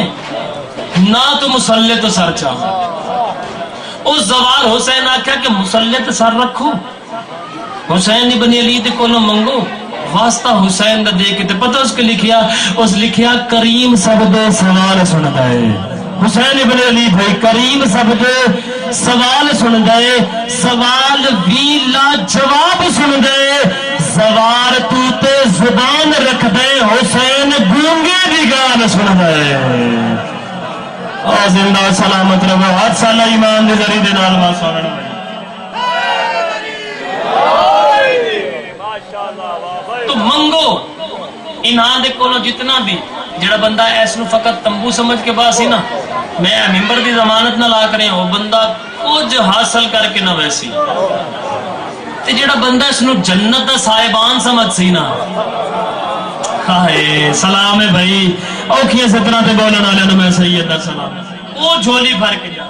Speaker 1: نہ تو مصلی تو سر چاہو اس زوال حسین آکھا کہ مصلی تو سر رکھو حسین ابن علی دے کولوں منگو واسطہ حسین دا دے کے تے پتہ اس کے لکھیا کریم سب دے سوال سندا ہے حسین ابن علی بھائی کریم سب دے سوال سندا ہے سوال بھی لا جواب سندا ہے سوار تو تے زبان رکھ دے حسین گونگے دی گال سندا ہے اور زندہ سلامت رہو ہاتھ سالہ ایمان دے ذریعے دے نال وا سنن تو منگو انہاں دے کولوں جتنا بھی جڑا بندہ ایس نو فقط تمبو سمجھ کے باس ہی نا میں ممبر دی ضمانت نہ لا کریں وہ بندہ کچھ حاصل کر کے نہ ویسی تے جڑا بندہ اس نو جنت دا صاحبان سمجھ سی نا ہائے سلام ہے بھائی اوکھیاں سترہ تے بولن والے نو میں سید دا سلام وہ جھولی بھر کے جا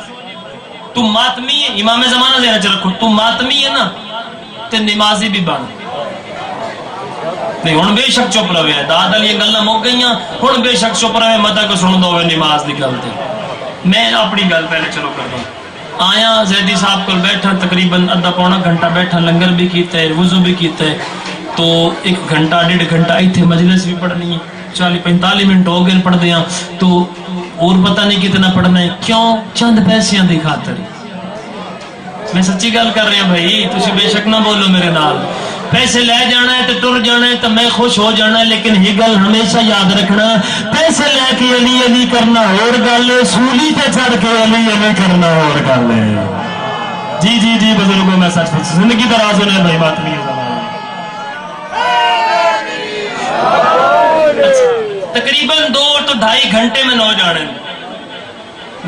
Speaker 1: تو ماتمی ہے امام زمانہ ذہن چ رکھو تو ماتمی ہے نا تے نمازی بھی بن نہیں ہن بے شک چپ رہے داد علی گلاں مک گئیاں ہن بے شک چپ رہے متا کو سن دو نماز دی گل تے میں اپنی گل پہلے چلو کر دوں آیا زیدی صاحب کو بیٹھا تقریباً آدھا پونا گھنٹہ بیٹھا لنگر بھی کیتا ہے وضو بھی کیتا ہے تو 1 گھنٹہ 1.5 گھنٹہ ایتھے مجلس بھی پڑھنی 40-45 منٹ ہو گئے پڑھ دیاں تو اور پتہ نہیں کتنا پڑھنا ہے کیوں چند پیسیاں دی خاطر میں سچی گل کر رہا ہوں بھائی تسی بے شک نہ بولو میرے نال پیسے لے جانا ہے تو ٹر جانا ہے تو میں خوش ہو جانا ہے لیکن یہ گل ہمیشہ یاد رکھنا پیسے لے کے علی علی کرنا اور گل ہے سولی تے چڑھ کے علی علی کرنا اور گل ہے جی جی جی بزرگوں میں سچ پوچھ زندگی دراز ہونے بھائی بات نہیں ہے تقریباً 2 تو 2.5 گھنٹے میں نہ جانے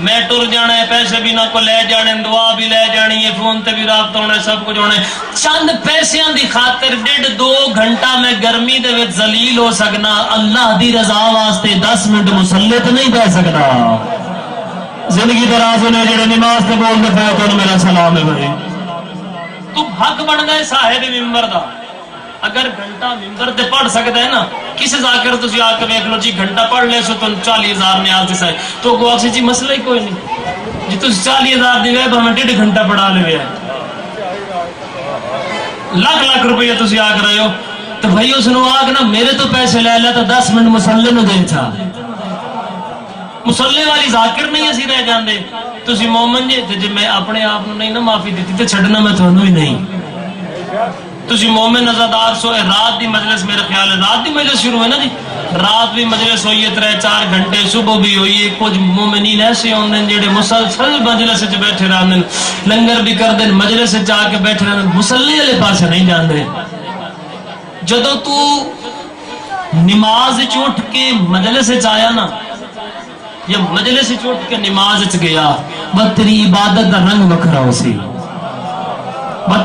Speaker 1: میں ٹر جانا ہے پیسے بھی نہ کو لے جانے دعا بھی لے جانی ہے فون تے بھی رابطہ ہونا ہے سب کچھ ہونا ہے چند پیسیاں دی خاطر 1.5-2 گھنٹہ میں گرمی دے وچ ذلیل ہو سکنا اللہ دی رضا واسطے 10 منٹ مسلط نہیں بیٹھ سکتا زندگی دراز ہونے جڑے نماز تے بول دے پے تو میرا سلام ہے بھائی تو حق بندا ہے صاحب ممبر دا اگر گھنٹہ ممبر تے پڑھ سکتا ہے نا کسی ذاکر تسی آ کے دیکھ لو جی گھنٹہ پڑھ لے سو تو 40,000 نیاز دے تو کو اکسی جی مسئلہ ہی کوئی نہیں جی تسی 40,000 دی وے بھاویں 1.5 گھنٹہ پڑھا لے وے لاکھ روپیہ تسی آ کے رہے ہو تو بھائی اس نو آگ نا میرے تو پیسے لے لے تو 10 منٹ مسلے نو دے چھا مسلے والی ذاکر نہیں اسی رہ جاندے تسی مومن جی میں اپنے آپ نہیں نا معافی دیتی تو چھڑنا میں تھانوں ہی نہیں تسی مومن نظردار سو رات دی مجلس میرے خیال ہے رات دی مجلس شروع ہے نا جی رات بھی مجلس ہوئی ہے 3-4 گھنٹے صبح بھی ہوئی ہے کچھ مومنین ایسے ہوندے جڑے مسلسل مجلس وچ بیٹھے رہندے لنگر بھی کر دین مجلس وچ جا کے بیٹھے رہندے مصلی والے پاسے نہیں جاندے جدوں تو نماز وچ اٹھ کے مجلس وچ آیا نا یا مجلس وچ اٹھ کے نماز وچ گیا تیری عبادت دا رنگ وکھرا ہو سی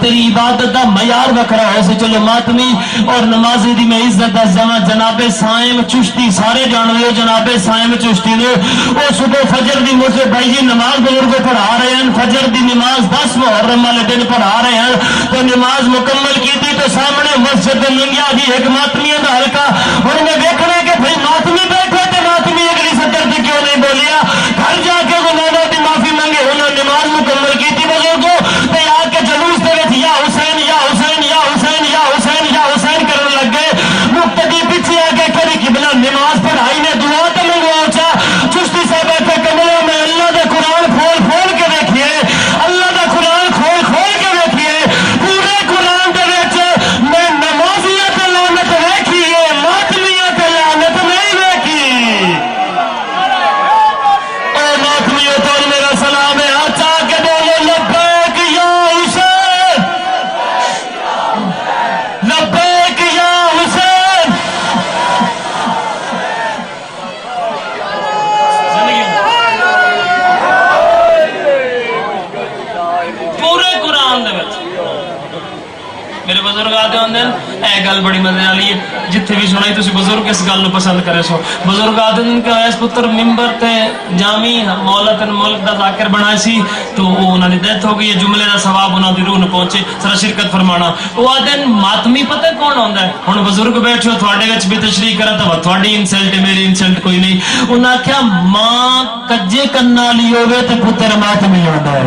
Speaker 1: تیری عبادت دا معیار وکھرا ہو سی چلو ماتمی اور نمازی دی میں عزت دا زمان جناب سائم چشتی سارے جانوے جناب سائم چشتی نے وہ صبح فجر دی مجھے بھائی جی نماز بزرگوں پڑھا رہے ہیں فجر دی نماز 10 محرم والے دن پڑھا رہے ہیں تو نماز مکمل کی تھی تو سامنے مسجد لنگیا جی ایک ماتمی دا ہلکا انہوں نے دیکھنے کہ بھائی ماتمی بیٹھے تھے ماتمی اگلی سجر دی کیوں نہیں بولیا گھر جا کے گناہوں دی معافی مانگے انہوں نے نماز مکمل کی تھی بزرگوں تو آ کے جلوس دے یا حسین یا حسین یا حسین یا حسین یا حسین کرنے لگ گئے مقتدی پیچھے آ کے کری قبلہ نماز پڑھائی نے دعا تو منگواچا چشتی صاحب کے کمرے میں اللہ دا قرآن کھول کے دیکھیے اللہ دا قرآن کھول کے دیکھیے پورے قرآن دے وچ میں نمازیت لعنت دیکھی ہے ماتمیت لعنت نہیں دیکھی او ماتمیوں تو میرا سلام ہے ہاتھ آ کے بولو لبیک یا حسین لبیک یا حسین پورے قرآن دے وچ میرے بزرگ آتے ہوندے اے گل بڑی مزے والی ہے جتھے بھی سنائی تسی بزرگ اس گل نو پسند کرے سو بزرگ آدن کہ اس پتر ممبر تے جامی مولا تن ملک دا ذاکر بنائے سی تو انہاں دی ڈیتھ ہو گئی جملے دا ثواب انہاں دی روح نو پہنچے سر شرکت فرمانا او آدن ماتمی پتہ کون ہوندا ہے ہن بزرگ بیٹھے ہو تھوڑے وچ بھی تشریح کرا تے تھوڑی انسلٹ میری انسلٹ کوئی نہیں انہاں کیا ماں کجے کن والی ہوے تے پتر ماتمی ہوندا ہے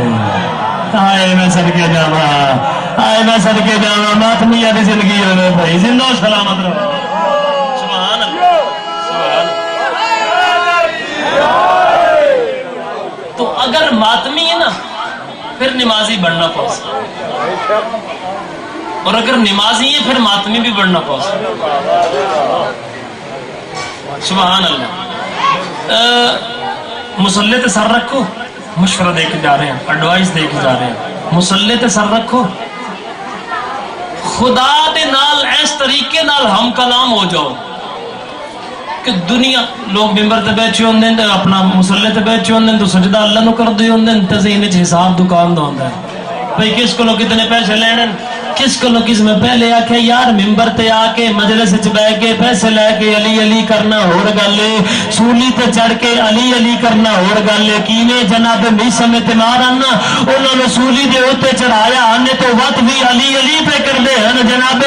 Speaker 1: آئے میں صدقے جاواں آئے میں صدقے جاواں ماتمیاں دی زندگی ہوے بھائی زندہ و سلامت رہو سبحان اللہ سبحان اللہ تو اگر ماتمی ہے نا پھر نمازی بننا پڑتا اور اگر نمازی ہے پھر ماتمی بھی بننا پڑتا سبحان اللہ مسلح تے سر رکھو مشورہ دے کے جا رہے ہیں ایڈوائس دے کے جا رہے ہیں مسلح تے سر رکھو خدا دے نال اس طریقے نال ہم کلام ہو جاؤ کہ دنیا لوگ ممبر تے بیٹھے ہوندے تے اپنا مسلح تے بیٹھے ہوندے تو سجدہ اللہ نو کردے ہوندے تے ذہن وچ حساب دکان دا ہوندا ہے بھئی کس کو کتنے پیسے لینے کس کو کس میں پہلے آکھے یار ممبر تے آ کے مجلس وچ بیٹھ کے پیسے لے کے علی علی کرنا ہور گل ہے سولی تے چڑھ کے علی علی کرنا ہور گل ہے کینے جناب میسم تے مارن انہاں نے سولی دے اوتے چڑھایا نے تو وقت بھی علی علی پہ کردے ہیں جناب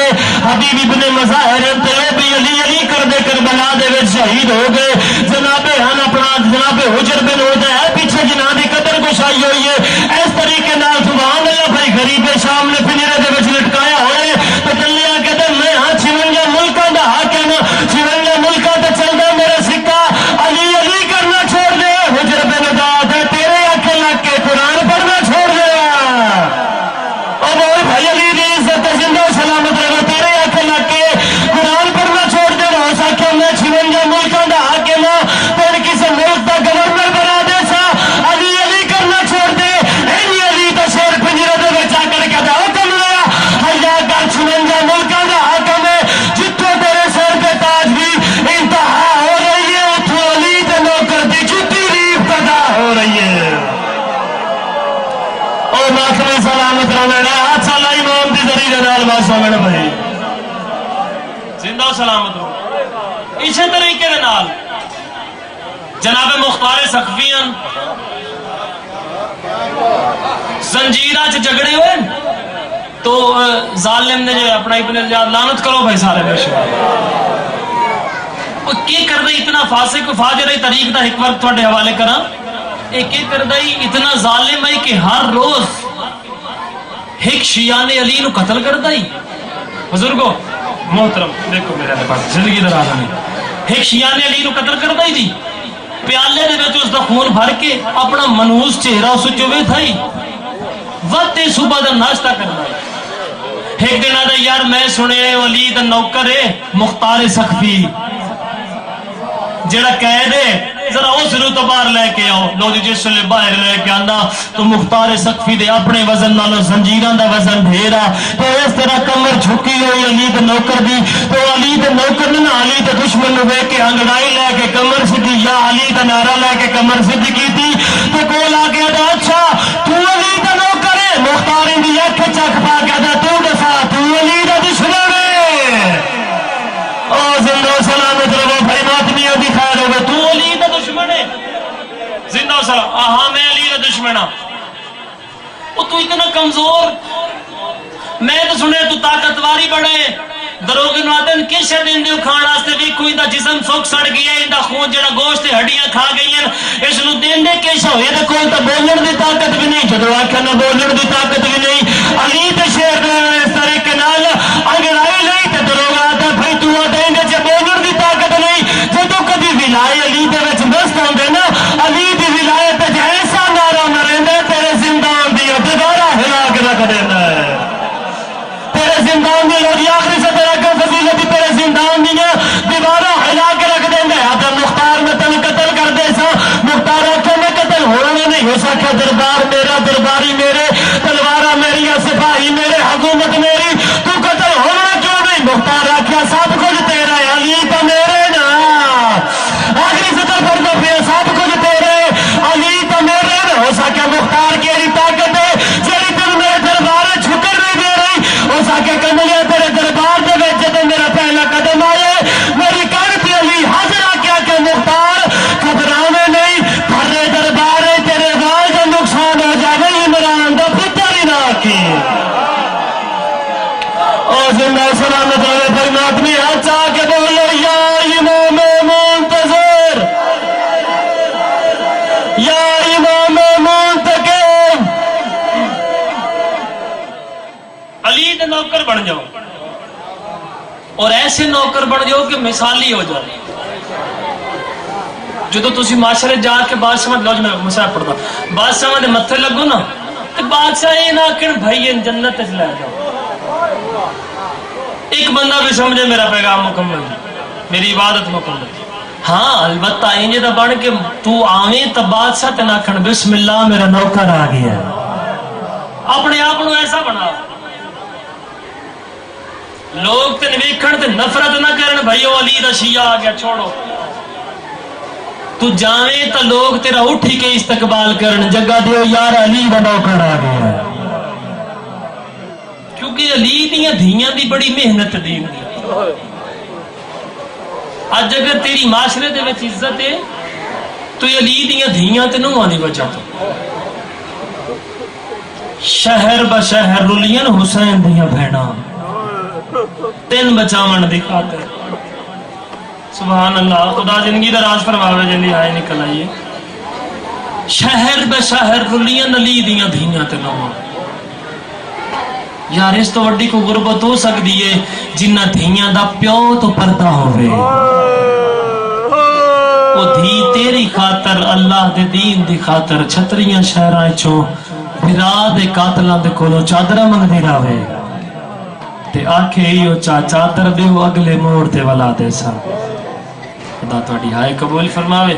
Speaker 1: حبیب ابن مظاہر تے بھی علی علی کردے کربلا دے وچ شہید ہو گئے جناب ہن اپنا جناب حجر بن ہوتا ہے پیچھے جناب دی قدر کشائی ہوئی ہے اس طریقے نال سبحان اللہ بھائی غریب شام نے پنجرے دے وچ لٹکایا ہوئے تو چلیا کہتے میں ہاں 56 ملکاں دا حاکم 56 ملکاں تے چلدا میرا سکہ علی علی کرنا چھوڑ دے حجر بن ذات ہے تیرے آنکھیں لگ کے قرآن پڑھنا چھوڑ دے اور وہ بھائی علی دی عزت زندہ و سلامت رہو تیرے آنکھیں لگ کے قرآن پڑھنا چھوڑ دے ہو سکے میں 56 ملکاں دا حاکم پھر کسی ملک دا گورنر بنا دے سا علی علی کرنا چھوڑ دے علی علی دا شیر پنجرے دے وچ آ کر کے دا حکم لیا حیا کر 56 ملکاں دا حاکم ہے جتھوں تیرے سر پہ تاج بھی انتہا ہو رہی ہے اتھوں علی تے نوکر دی جُتی دی ابتدا ہو رہی ہے او ماتمی سلامت رہنا ہاتھ سالا امام دی ذریعے نال واسو میں بھائی زندہ و سلامت رہو اسی طریقے دے نال جناب مختار سقفیان زنجیرہ چ جھگڑے ہوئے تو ظالم نے جو اپنا ابن الجاد لعنت کرو بھائی سارے بشوا وہ کی کر دے اتنا فاسق و فاجر طریق دا ایک وقت تھوڑے حوالے کرا ایک کی کر دے اتنا ظالم ہے کہ ہر روز ایک شیعان علی نو قتل کر دائی بزرگو محترم دیکھو میرے پاس زندگی دراز نہیں ایک شیعان علی نو قتل کر دائی دی پیالے دے وچ اس دا خون بھر کے اپنا منحوس چہرہ اس چوے تھائی وقت صبح دا ناشتہ کرنا ایک دن آدھا یار میں سنے علی دا نوکر ہے مختار سقفی جڑا قید ہے ذرا اس رو تو باہر لے کے آؤ لو جی جس لے باہر لے کے آنا تو مختار سقفی دے اپنے وزن نالو زنجیران دا وزن ڈھیرا تو اس طرح کمر جھکی ہوئی علی دے نوکر دی تو علی دے نوکر نے علی دے دشمن نو ویکھ کے انگڑائی لے کے کمر سدھی یا علی دا نعرہ لے کے کمر سدھی کیتی تو کول آ کے دا اچھا تو علی دا نوکر ہے مختار دی اکھ چک پا کے دا تو دسا تو علی دا دشمن ہے او زندہ و سلامت رہو بھائی ماتمیوں دی خیر ہوگا تو علی دا دشمن ہے زندہ و سلام ہاں میں علی دا دشمن ہاں وہ تو اتنا کمزور میں تو سنے تو طاقتواری بڑھے دروگی نوادن کس شد اندیو کھان آستے بھی کوئی دا جسم سوک سڑ گیا ہے اندہ خون جڑا گوشت ہڈیاں کھا گئی ہیں اس نو دیندے کیش ہوئے دا کوئی تا بولن دی طاقت بھی نہیں جدو آکھا نہ بولن دی طاقت بھی نہیں علی تے شیر اس طرح کے نال اگر آئی نہیں تے دروگا آتا بھائی تو آتا ہے جب بولن دی طاقت نہیں جدو کبھی ولائے علی دے وچ مست ہوں دے نا علی دی ولایت جیسا نارا مرندے تیرے زندان دی دوبارہ ہلا کے رکھ دینا ہے تیرے زندان دی لوگ آخری سے تیرا کم فضیلتی تیرے زندان دی دوبارہ ہلا کے رکھ دینا ہے آتا مختار میں تن قتل کر دے سا مختار آکھے میں قتل ہونا نہیں ہو سکا دربار میرا درباری میرے تلوارہ میری سپاہی میرے حکومت اور ایسے نوکر بن جاؤ کہ مثالی ہو جاؤ. جدو تسی معاشرے جا کے بادشاہ لو جی میں مسئلہ پڑھتا بادشاہ دے متھے لگو نا تو بادشاہ یہ نہ کہ بھائی جنت لے جاؤ. ایک بندہ بھی سمجھے میرا پیغام مکمل میری عبادت مکمل. ہاں البتہ انجے دا بن کے تو آویں تو بادشاہ تے نہ کھن بسم اللہ میرا نوکر آ گیا. اپنے آپ کو ایسا بنا لوگ تے ویکھن تے نفرت نہ کرن بھائی او علی دا شیعہ آ گیا چھوڑو. تو جاویں تو لوگ تیرا اٹھی کے استقبال کرن جگہ دیو یار علی دا نوکر آ گیا. کیونکہ علی دیاں دھیاں دی بڑی محنت دین دی. اج اگر تیری معاشرے دے وچ عزت ہے تو علی دیاں دھیاں تے نوہاں دی وجہ تو شہر بشہر رلیاں حسین دیاں بہناں تین بچاون دی خاطر. سبحان اللہ. خدا زندگی دا راز فرماوے جندی آئے نکل آئیے. شہر بشہر رلیاں علی دیاں دھیاں تے نوہاں. یار اس تو وڈی کو غربت ہو سکتی ہے جنہ دھیاں دا پیو تو پردہ ہوئے. وہ دھی تیری خاطر اللہ دے دین دی خاطر چھتریاں شہراں چوں بھرا دے قاتلاں دے کولوں چادر منگدی راوے تے آکھے ایو چادر دیو اگلے موڑ تے ولا دے سا. خدا تہاڈی ہائے قبول فرماوے.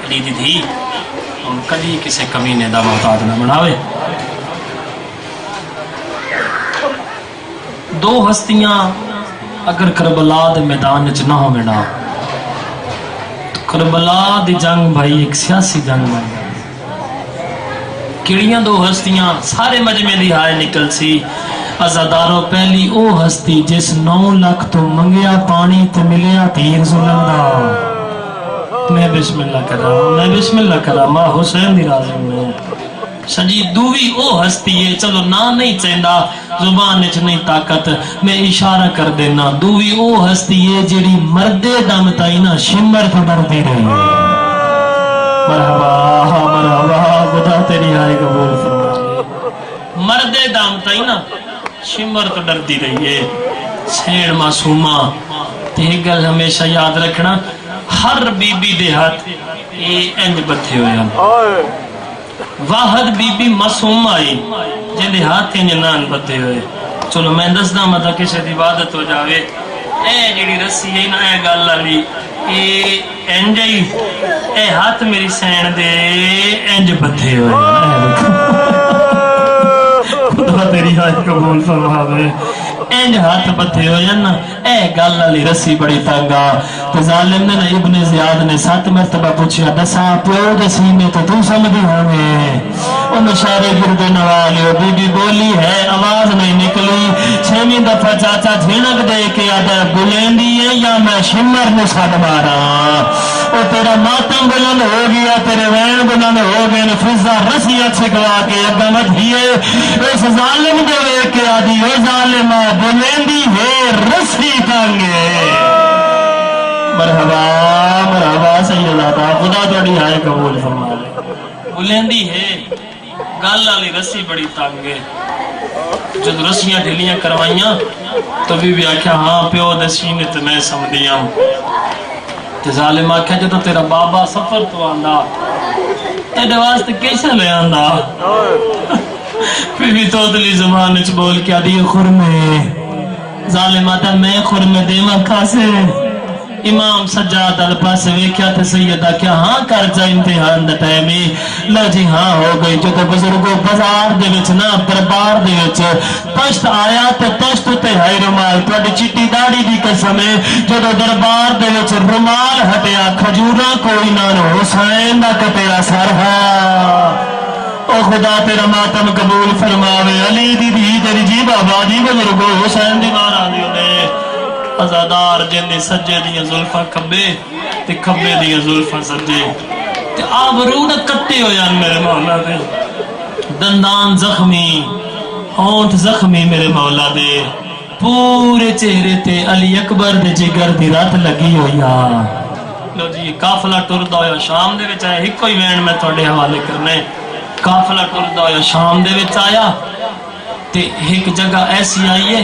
Speaker 1: علی دی دھی ہن کدی کسے کمینے دا محتاج نہ بناوے. دو ہستیاں اگر کربلا دے میدان وچ نہ ہوویں نا تو کربلا دی جنگ بھائی ایک سیاسی جنگ بن گئی. کیڑیاں دو ہستیاں سارے مجمع دی ہائے نکل سی. عزادارو پہلی او ہستی جس 9 لاکھ تو منگیا پانی تے ملیا تیر ظلم دا. میں بسم اللہ کرا ماں حسین دی راضی میں سجی دووی او ہستی ہے. چلو نا نہیں چاہندا زبان وچ نہیں طاقت میں اشارہ کر دینا. دووی او ہستی ہے جیڑی مردے دم تائی نا شمر تو ڈردی رہی. مرحبا مرحبا خدا تیری ہائے قبول فرما. مردے دم تائی نا شمر تو ڈردی رہی ہے. سیڑ معصومہ تے گل ہمیشہ یاد رکھنا ہر بی بی دے ہاتھ اے انج بتھے ہوئے ہیں. واحد بی بی معصوم آئی جن دے ہاتھ انج نان بتھے ہوئے. چلو میں دسدا متا کسے دی عبادت ہو جاوے اے جڑی رسی ہے نا اے گل والی اے انج اے ہاتھ میری سین دے انج بتھے ہوئے. خدا تیری ہائے قبول فرماوے. انج ہاتھ بتھے ہوئے نا اے گل والی رسی بڑی تنگا. تو ظالم نے ابن زیاد نے 7 مرتبہ پوچھا دسا پیو دے سینے تو تو سمجھی ہوئے. ان اشارے گردے نوالے بی بی بولی ہے آواز نہیں نکلی. 6ویں دفعہ چاچا جھنک دے کے آدھا بلندی ہے یا میں شمر نے ساتھ مارا. او تیرا ماتم بلند ہو گیا تیرے وین بلند ہو گئے. فضا رسیاں چھکوا کے اگا مدھیے اس ظالم دے وے کے آدھی او ظالمہ بلندی ہے رسی تانگے. مرحبا مرحبا سیداتا خدا تہاڈی ہائے قبول فرمائے. بلندی ہے گل والی رسی بڑی تنگ ہے. جب رسیاں ڈھیلیاں کروائیاں تو بھی آکھیا ہاں پیو دے سینے تے میں سمجھیاں. تے ظالم آکھیا جدو تیرا بابا سفر تو آندا ایڈے واسطے کیسا لے آندا. پھر بھی توتلی زبان وچ بول کے آدھی خرمے. ظالم آتا میں خرمے دیواں کھاسے. امام سجاد الپاس ویکھیا تے سیدہ کیا ہاں کر جا امتحان دا ٹائم ہے. لو جی ہاں ہو گئی. جو بزرگوں بازار دے وچ نا دربار دے وچ تشت آیا تے تشت تے ہے رومال. تہاڈی چٹی داڑھی دی قسم ہے جدو دربار دے وچ رومال ہٹیا کھجوراں کوئی نہ حسین دا کٹیا سر ہے. او خدا تیرا ماتم قبول فرماوے. علی دی دی تیری جی بابا جی بزرگوں حسین دی مار آدھی ہونے ازادار جن دی سجے دیاں زلفاں کھبے تے کھبے دیاں زلفاں سجے تے آبرود کٹے ہو جان میرے مولا دے. دندان زخمی ہونٹ زخمی میرے مولا دے. پورے چہرے تے علی اکبر دے جگر دی رات لگی ہوئی. لو جی قافلہ ٹردا ہویا شام دے وچ آیا. ایک ہی وین میں تہاڈے حوالے کرنے. قافلہ ٹردا ہویا شام دے وچ آیا تے ایک جگہ ایسی آئی ہے